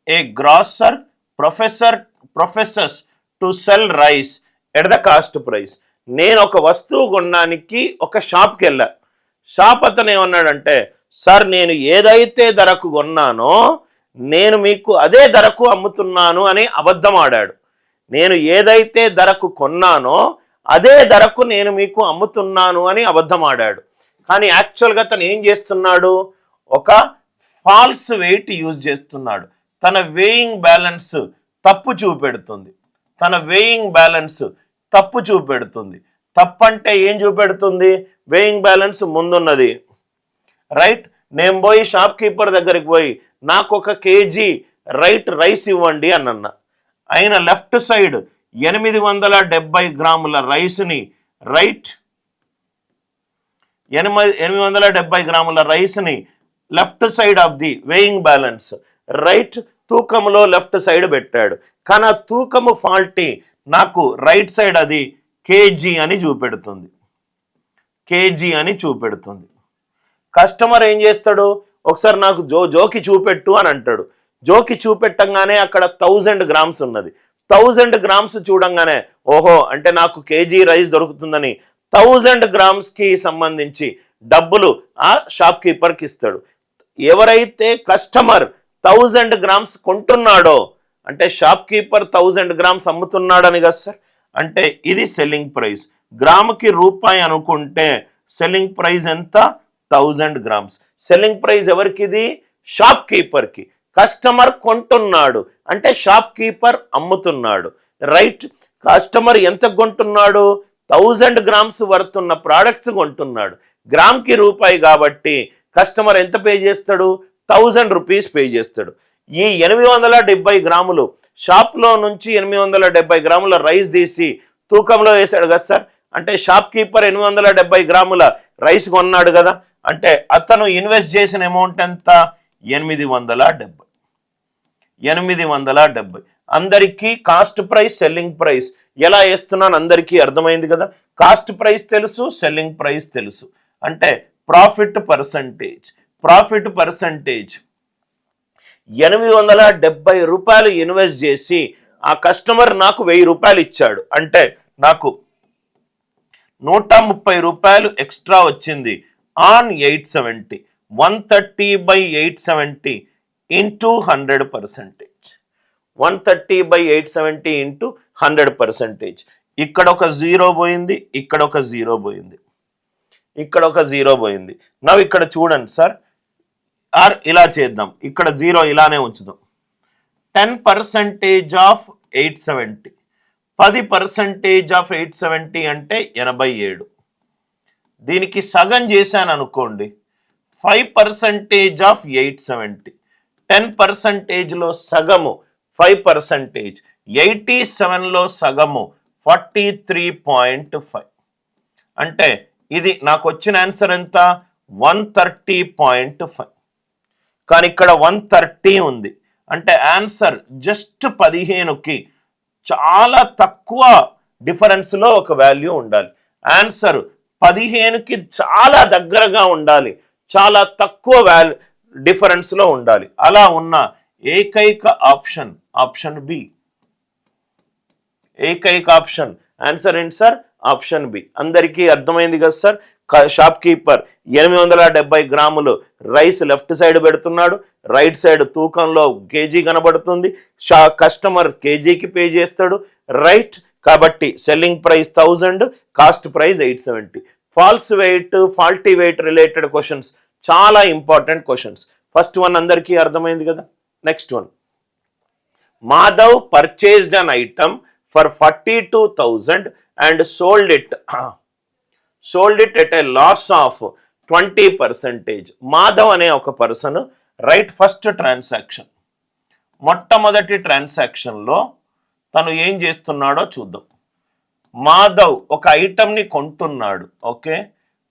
A grosser professors to cell rice at the cost price. నేను ఒక వస్తువు కొనడానికి ఒక షాప్కి వెళ్ళా. షాప్ అతను ఏమన్నాడంటే, సార్ నేను ఏదైతే ధరకు కొన్నానో నేను మీకు అదే ధరకు అమ్ముతున్నాను అని అబద్ధం ఆడాడు. నేను ఏదైతే ధరకు కొన్నానో అదే ధరకు నేను మీకు అమ్ముతున్నాను అని అబద్ధం ఆడాడు. కానీ యాక్చువల్గా తను ఏం చేస్తున్నాడు, ఒక ఫాల్స్ వెయిట్ యూజ్ చేస్తున్నాడు. తన వేయింగ్ బ్యాలెన్స్ తప్పు చూపెడుతుంది. తన వేయింగ్ బ్యాలెన్స్ తప్పు చూపెడుతుంది. తప్పంటే ఏం చూపెడుతుంది, వేయింగ్ బ్యాలెన్స్ ముందున్నది, రైట్. నేను పోయి షాప్ కీపర్ దగ్గరికి పోయి నాకు 1 kg రైస్ ఇవ్వండి అన్న. ఆయన లెఫ్ట్ సైడ్ 870 గ్రాముల రైస్ని, రైట్, 870 గ్రాముల రైస్ని left side of the weighing balance, right, తూకంలో లెఫ్ట్ సైడ్ పెట్టాడు. కానీ ఆ తూకము ఫాల్టీ, నాకు రైట్ సైడ్ అది కేజీ అని చూపెడుతుంది, కేజీ అని చూపెడుతుంది. కస్టమర్ ఏం చేస్తాడు, ఒకసారి నాకు జోకి చూపెట్టు అని అంటాడు. జోకి చూపెట్టంగానే అక్కడ 1000 గ్రామ్స్ ఉన్నది. 1000 గ్రామ్స్ చూడంగానే ఓహో అంటే నాకు కేజీ రైస్ దొరుకుతుందని 1000 గ్రామ్స్కి సంబంధించి డబ్బులు ఆ షాప్ కీపర్కి ఇస్తాడు. ఎవరైతే కస్టమర్ 1000 గ్రామ్స్ కొంటున్నాడో అంటే షాప్ కీపర్ 1000 గ్రామ్స్ అమ్ముతున్నాడని కదా సార్. అంటే ఇది సెల్లింగ్ ప్రైస్. గ్రాముకి రూపాయి అనుకుంటే సెల్లింగ్ ప్రైస్ ఎంత, 1000 గ్రామ్స్. సెల్లింగ్ ప్రైస్ ఎవరికి, ఇది షాప్ కీపర్కి. కస్టమర్ కొంటున్నాడు అంటే షాప్ కీపర్ అమ్ముతున్నాడు, రైట్. కస్టమర్ ఎంత కొంటున్నాడు, 1000 గ్రామ్స్ వర్తున్న ప్రోడక్ట్స్ కొంటున్నాడు. గ్రామ్కి రూపాయి కాబట్టి కస్టమర్ ఎంత పే చేస్తాడు, 1000 రూపీస్ పే చేస్తాడు. ఈ 870 గ్రాములు షాప్లో నుంచి 870 గ్రాముల రైస్ తీసి తూకంలో వేసాడు కదా సార్. అంటే షాప్ కీపర్ 870 గ్రాముల రైస్ కొన్నాడు కదా. అంటే అతను ఇన్వెస్ట్ చేసిన అమౌంట్ ఎంత, 870. అందరికీ కాస్ట్ ప్రైస్ సెల్లింగ్ ప్రైస్ ఎలా వేస్తున్నాను అందరికీ అర్థమైంది కదా. కాస్ట్ ప్రైస్ తెలుసు, సెల్లింగ్ ప్రైస్ తెలుసు. అంటే ప్రాఫిట్ పర్సంటేజ్ 870 రూపాయలు ఇన్వెస్ట్ చేసి ఆ కస్టమర్ నాకు 1000 రూపాయలు ఇచ్చాడు అంటే నాకు 130 రూపాయలు ఎక్స్ట్రా వచ్చింది ఆన్ 870. 130/870 ఇంటూ 100%. 130/870 ఇంటూ 100%. ఇక్కడ ఒక 0 పోయింది, ఇక్కడ ఒక 0 పోయింది, ఇక్కడ ఒక 0 పోయింది. నవ్వు ఇక్కడ చూడండి సార్, ఆర్ ఇలా చేద్దాం, ఇక్కడ 0 ఇలానే ఉంచుదాం. 10% ఆఫ్ 870, 10% ఆఫ్ 870 అంటే 87. దీనికి సగం చేశాను అనుకోండి, 5% ఆఫ్ 870. 10%లో సగము 5%, 87లో సగము 43.5. అంటే ఇది నాకు వచ్చిన ఆన్సర్ ఎంత, 130.5. కానీ ఇక్కడ 130 ఉంది. అంటే ఆన్సర్ జస్ట్ 15కి చాలా తక్కువ డిఫరెన్స్లో ఒక వాల్యూ ఉండాలి. ఆన్సర్ 15కి చాలా దగ్గరగా ఉండాలి, చాలా తక్కువ డిఫరెన్స్లో ఉండాలి. అలా ఉన్న ఏకైక ఆప్షన్ ఆప్షన్ బి. ఏకైక ఆప్షన్ ఆన్సర్ ఏంటి సార్, ఆప్షన్ బి. అందరికీ అర్థమైంది కదా సార్. షాప్ కీపర్ 870 గ్రాములు రైస్ లెఫ్ట్ సైడ్ పెడుతున్నాడు, రైట్ సైడ్ తూకంలో కేజీ కనబడుతుంది. కస్టమర్ కేజీకి పే చేస్తాడు, రైట్. కాబట్టి selling price 1000, cost price 870. False weight, faulty weight related questions చాలా ఇంపార్టెంట్ క్వశ్చన్స్. ఫస్ట్ వన్ అందరికీ అర్థమైంది కదా. Next one, Madhav purchased an item for 42,000 and sold it at a loss of 20%. Madhav అనే ఒక పర్సన్, రైట్. ఫస్ట్ ట్రాన్సాక్షన్, మొట్టమొదటి ట్రాన్సాక్షన్లో తను ఏం చేస్తున్నాడో చూద్దాం. మాధవ్ ఒక ఐటమ్ని కొంటున్నాడు, ఓకే.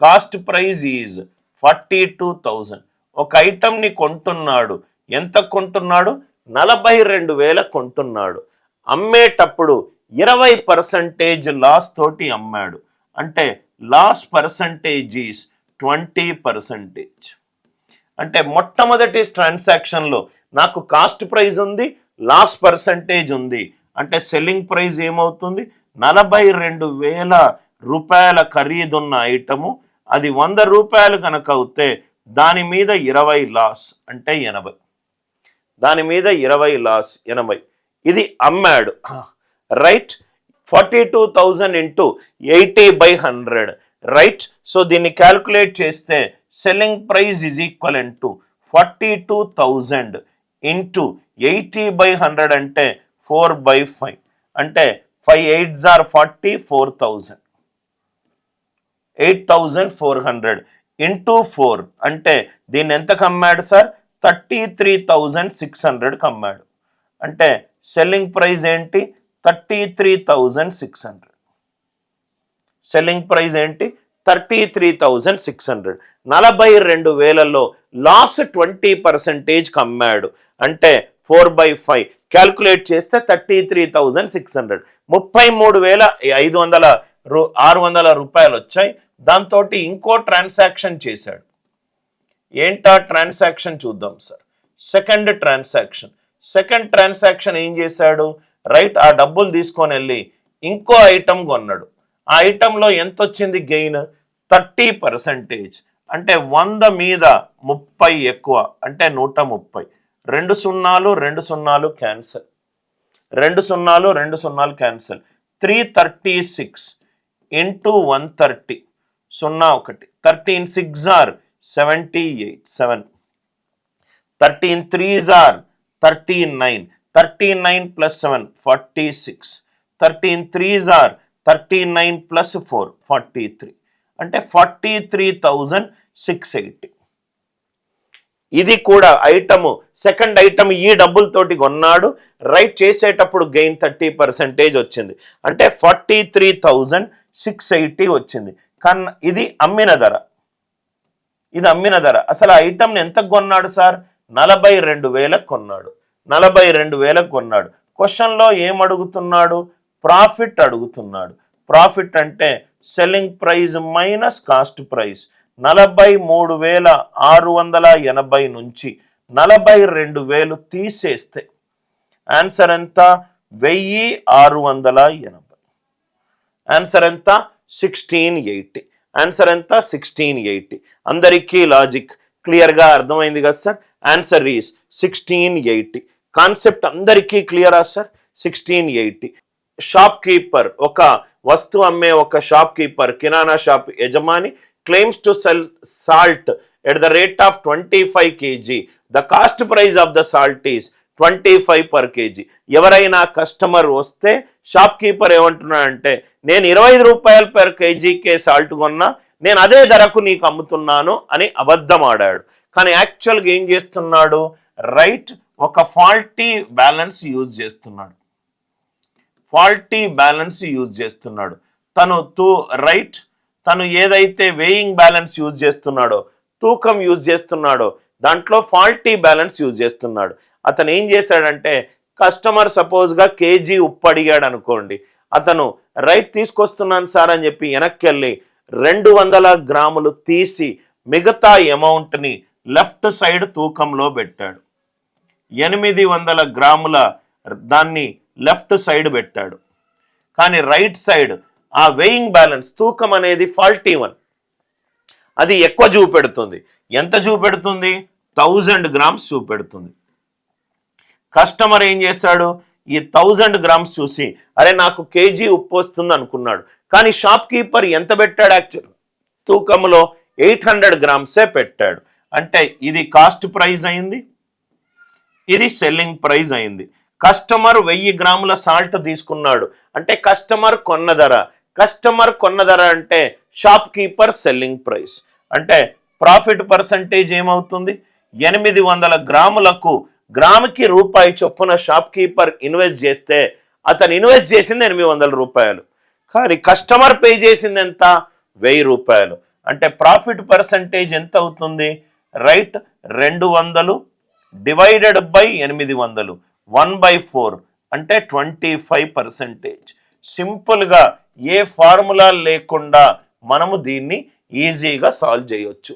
Cost praise is 42,000. ఒక ఐటమ్ని కొంటున్నాడు, ఎంత కొంటున్నాడు, 42,000 కొంటున్నాడు. అమ్మేటప్పుడు 20% లాస్ తోటి అమ్మాడు. అంటే లాస్ పర్సంటేజ్ ఈజ్ 20%. అంటే మొట్టమొదటి ట్రాన్సాక్షన్లో నాకు కాస్ట్ ప్రైస్ ఉంది, లాస్ పర్సంటేజ్ ఉంది. అంటే సెల్లింగ్ ప్రైస్ ఏమవుతుంది? 42,000 రూపాయల ఖరీదున్న ఐటము అది 100 రూపాయలు కనుక అవుతే దాని మీద 20 లాస్ అంటే 80. దాని మీద 20 లాస్ 80. ఇది అమ్మాడు, రైట్. 42,000 into 80/100, right. సో దీన్ని క్యాల్కులేట్ చేస్తే selling price is equal to 42,000 into 80/100 అంటే 4/5. అంటే 5 8s are 40, 4,000. 8,400 ఇంటూ 4 అంటే దీన్ని ఎంతకు అమ్మాడు సార్? 33,600కి అమ్మాడు. అంటే సెల్లింగ్ ప్రైస్ ఏంటి? 33,600. సెల్లింగ్ ప్రైస్ ఏంటి? 33,600. 42,000లో లాస్ 20% అమ్మాడు. అంటే 4/5 క్యాల్కులేట్ చేస్తే 33,600. 33,600 రూపాయలు వచ్చాయి. దాంతో ఇంకో ట్రాన్సాక్షన్ చేశాడు. ఏంటా ట్రాన్సాక్షన్ చూద్దాం సార్. సెకండ్ ట్రాన్సాక్షన్ ఏం చేశాడు? రైట్, ఆ డబ్బులు తీసుకొని వెళ్ళి ఇంకో ఐటమ్ కొన్నాడు. ఆ ఐటంలో ఎంత వచ్చింది గెయిన్? 30%. అంటే 100 మీద 30 ఎక్కువ అంటే 130. 2 సున్నాలు 2 సున్నాలు క్యాన్సల్, 2 సున్నాలు 2 సున్నాలు cancel. 336 into 130 01. 13 6s are 78 7. 13 3s are 39. 39 plus 7 46. 13 3s are 39 plus 4 43. అంటే 43,680. ఇది కూడా ఐటము, సెకండ్ ఐటమ్ ఈ డబ్బులతోటి కొన్నాడు. రైట్, చేసేటప్పుడు గెయిన్ 30% వచ్చింది. అంటే 43,680 వచ్చింది. కానీ ఇది అమ్మిన ధర. అసలు ఆ ఐటమ్ని ఎంతకు కొన్నాడు సార్? 42,000 కొన్నాడు. 42,000 కొన్నాడు. క్వశ్చన్లో ఏం అడుగుతున్నాడు? ప్రాఫిట్ అడుగుతున్నాడు. ప్రాఫిట్ అంటే selling price minus cost price. 43,680 నుంచి 42,000 తీసేస్తే ఆన్సర్ ఎంత? 1,680. ఆన్సర్ ఎంత? 1680. ఆన్సర్ ఎంత? 1680. అందరికీ లాజిక్ క్లియర్గా అర్థమైంది కదా సార్? Answer is 1680. కాన్సెప్ట్ అందరికీ క్లియరా సార్? 1680. షాప్ కీపర్, ఒక వస్తువు అమ్మే ఒక షాప్ కీపర్, కిరాణా షాప్ యజమాని claims to sell salt at the rate of 25 kg. The cost price of the salt is 25 per kg. ఎవరైనా కస్టమర్ వస్తే షాప్ కీపర్ ఏమంటున్నాడంటే, నేను 25 రూపాయలు per kgకే సాల్ట్ కొన్నా, నేను అదే ధరకు నీకు అమ్ముతున్నాను అని అబద్ధం ఆడాడు. కానీ యాక్చువల్గా ఏం చేస్తున్నాడు? రైట్, ఒక ఫాల్టీ బ్యాలెన్స్ యూజ్ చేస్తున్నాడు. తను ఏదైతే వేయింగ్ బ్యాలెన్స్ యూజ్ చేస్తున్నాడో, తూకం యూజ్ చేస్తున్నాడో, దాంట్లో ఫాల్టీ బ్యాలెన్స్ యూజ్ చేస్తున్నాడు. అతను ఏం చేశాడంటే, కస్టమర్ సపోజ్గా కేజీ ఉప్పు అడిగాడు అనుకోండి, అతను రైట్ తీసుకొస్తున్నాను సార్ అని చెప్పి వెనక్కి వెళ్ళి 200 గ్రాములు తీసి మిగతా అమౌంట్ని లెఫ్ట్ సైడ్ తూకంలో పెట్టాడు. 800 గ్రాముల దాన్ని లెఫ్ట్ సైడ్ పెట్టాడు. కానీ రైట్ సైడ్ ఆ వెయింగ్ బ్యాలెన్స్ తూకం అనేది ఫాల్టీ 1, అది ఎక్కువ చూపెడుతుంది. ఎంత చూపెడుతుంది? 1000 గ్రామ్స్ చూపెడుతుంది. కస్టమర్ ఏం చేశాడు? ఈ 1000 గ్రామ్స్ చూసి అరే నాకు కేజీ ఉప్పు వస్తుంది అనుకున్నాడు. కానీ షాప్ కీపర్ ఎంత పెట్టాడు? యాక్చువల్ తూకంలో 800 గ్రామ్సే పెట్టాడు. అంటే ఇది కాస్ట్ ప్రైస్ అయింది, ఇది సెల్లింగ్ ప్రైస్ అయింది. కస్టమర్ 1000 గ్రాముల సాల్ట్ తీసుకున్నాడు అంటే కస్టమర్ కొన్న ధర అంటే షాప్ కీపర్ సెల్లింగ్ ప్రైస్. అంటే ప్రాఫిట్ పర్సంటేజ్ ఏమవుతుంది? 800 గ్రాములకు గ్రాముకి రూపాయి చొప్పున షాప్ కీపర్ ఇన్వెస్ట్ చేస్తే అతను ఇన్వెస్ట్ చేసింది 800 రూపాయలు, కానీ కస్టమర్ పే చేసింది ఎంత? 1000 రూపాయలు. అంటే ప్రాఫిట్ పర్సంటేజ్ ఎంత అవుతుంది? రైట్, 200 డివైడెడ్ బై 800 1/4 అంటే 25%. సింపుల్గా ఏ ఫార్ములా లేకుండా మనము దీన్ని ఈజీగా సాల్వ్ చేయొచ్చు.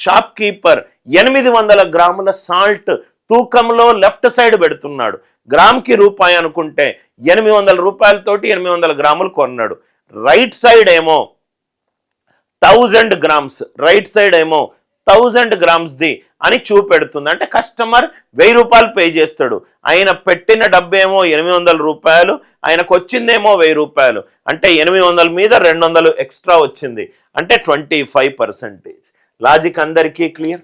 షాప్ కీపర్ 800 గ్రాముల సాల్ట్ తూకంలో లెఫ్ట్ సైడ్ పెడుతున్నాడు. గ్రామ్కి రూపాయి అనుకుంటే 800 రూపాయలతోటి 800 గ్రాములు కొన్నాడు. రైట్ సైడ్ ఏమో 1000 గ్రామ్స్, రైట్ సైడ్ ఏమో 1000 గ్రామ్స్ది అని చూపెడుతుంది. అంటే కస్టమర్ 1000 రూపాయలు పే చేస్తాడు. ఆయన పెట్టిన డబ్బేమో 800 రూపాయలు, ఆయనకు వచ్చిందేమో 1000 రూపాయలు. అంటే 800 మీద 200 ఎక్స్ట్రా వచ్చింది, అంటే 25%. లాజిక్ అందరికీ క్లియర్?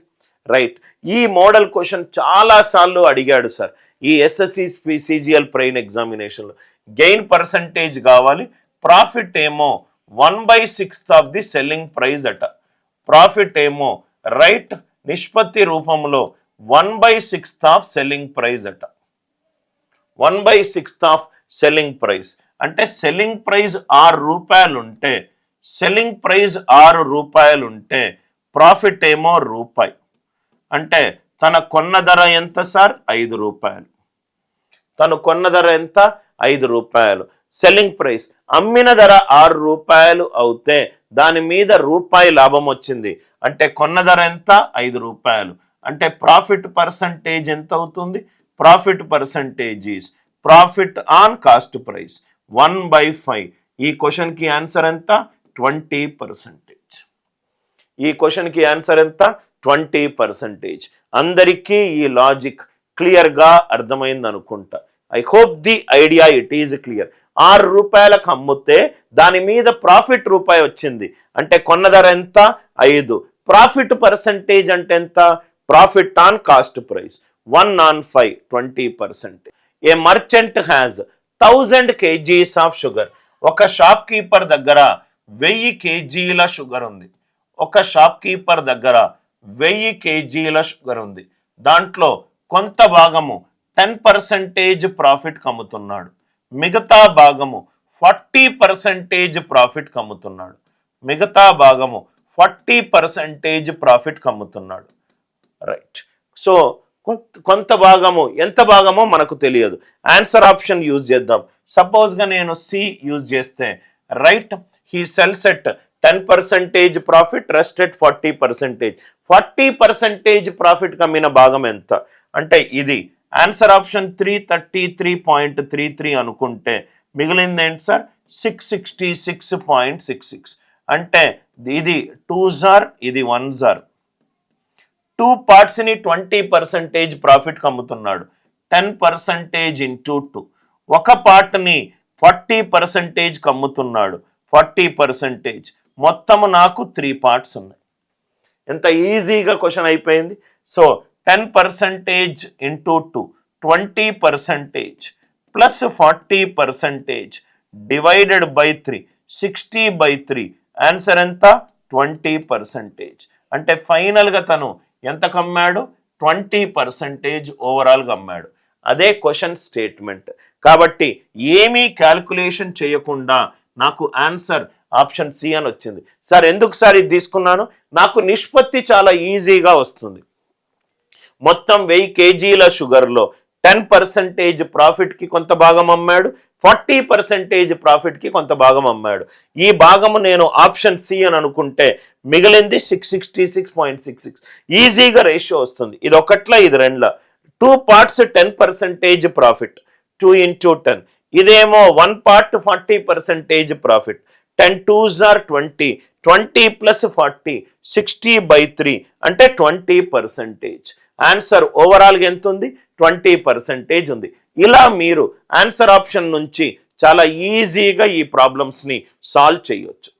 రైట్. ఈ మోడల్ క్వశ్చన్ చాలాసార్లు అడిగాడు సార్ ఈ ఎస్ఎస్సి సిజిఎల్ ప్రైన్ ఎగ్జామినేషన్లో. గెయిన్ పర్సంటేజ్ కావాలి, ప్రాఫిట్ ఏమో 1/6 ఆఫ్ ది సెల్లింగ్ ప్రైజ్ అట. ప్రాఫిట్ ఏమో రైట్ నిష్పత్తి రూపంలో 1/6 ఆఫ్ సెల్లింగ్ ప్రైజ్ అట. 1/6 ఆఫ్ సెల్లింగ్ ప్రైజ్ అంటే సెల్లింగ్ ప్రైజ్ 6 రూపాయలు ఉంటే, సెల్లింగ్ ప్రైజ్ 6 రూపాయలు ఉంటే ప్రాఫిట్ ఏమో రూపాయి. అంటే తన కొన్న ధర ఎంత సార్? 5 రూపాయలు. తను కొన్న ధర ఎంత? 5 రూపాయలు. సెల్లింగ్ ప్రైస్ అమ్మిన ధర 6 రూపాయలు అవుతే దాని మీద రూపాయి లాభం వచ్చింది. అంటే కొన్న ధర ఎంత? 5 రూపాయలు. అంటే ప్రాఫిట్ పర్సంటేజ్ ఎంత అవుతుంది? Profit percentage is profit on cost price 1/5. ఈ క్వశ్చన్కి ఆన్సర్ ఎంత? 20%. ఈ క్వశ్చన్కి ఆన్సర్ ఎంత? 20%. అందరికీ ఈ లాజిక్ క్లియర్గా అర్థమైంది అనుకుంటా. I hope the idea it is clear. 6 రూపాయలకు అమ్ముతే దాని మీద ప్రాఫిట్ రూపాయి వచ్చింది. అంటే కొన్న ధర ఎంత? 5. ప్రాఫిట్ పర్సంటేజ్ అంటే ఎంత? Profit on cost price 1/5, 20%. A merchant has 1000 kgs of sugar. ఒక షాప్ కీపర్ దగ్గర 1000 kgల షుగర్ ఉంది. ఒక షాప్ కీపర్ దగ్గర 1000 kgల షుగర్ ఉంది. దాంట్లో కొంత భాగము 10% ప్రాఫిట్ కమ్ముతున్నాడు, మిగతా భాగము 40% ప్రాఫిట్ కమ్ముతున్నాడు. మిగతా భాగము 40% ప్రాఫిట్ కమ్ముతున్నాడు. రైట్. సో కొంత భాగము ఎంత భాగమో మనకు తెలియదు. ఆన్సర్ ఆప్షన్ యూజ్ చేద్దాం. సపోజ్గా నేను సి యూజ్ చేస్తే right he sells at 10% profit, rest at 40%. 40% profit కమ్మిన భాగం ఎంత అంటే ఇది. ఆన్సర్ ఆప్షన్ 333.33 అనుకుంటే మిగిలింది ఏంటి సార్? 666.66. అంటే ఇది 2 జార్, ఇది 1 జార్. 2 పార్ట్స్ని 20% ప్రాఫిట్ కమ్ముతున్నాడు. 10% ఇంటూ 2. ఒక పార్ట్ని 40% కమ్ముతున్నాడు. 40%. మొత్తము నాకు 3 పార్ట్స్ ఉన్నాయి. ఎంత ఈజీగా క్వశ్చన్ అయిపోయింది. So 10% into 2, 20% plus 40% divided by 3, 60/3. Answer ఎంత? 20%. అంటే ఫైనల్గా తను ఎంత కమ్మాడు? 20% ఓవరాల్గా అమ్మాడు. అదే క్వశ్చన్ స్టేట్మెంట్. కాబట్టి ఏమీ క్యాల్కులేషన్ చేయకుండా నాకు ఆన్సర్ ఆప్షన్ సి అని వచ్చింది. సార్ ఎందుకు సార్ ఇది తీసుకున్నాను? నాకు నిష్పత్తి చాలా ఈజీగా వస్తుంది. మొత్తం 1000 kgల షుగర్లో 10% ప్రాఫిట్కి కొంత భాగం అమ్మాడు, 40% ప్రాఫిట్కి కొంత భాగం అమ్మాడు. ఈ భాగము నేను ఆప్షన్ సి అని అనుకుంటే మిగిలింది 666.66. ఈజీగా రేషియో వస్తుంది. ఇది ఒకట్ల, ఇది రెండ్ల. 2 పార్ట్స్ 10% ప్రాఫిట్, 2 into 10. ఇదేమో 1 part 40% profit. 10 2s are 20, 20 plus 40, 60/3 అంటే 20%. ఆన్సర్ ఓవరాల్గా ఎంత ఉంది? 20% ఉంది. ఇలా మీరు ఆన్సర్ ఆప్షన్ నుంచి చాలా ఈజీగా ఈ ప్రాబ్లమ్స్ని సాల్వ్ చేయొచ్చు.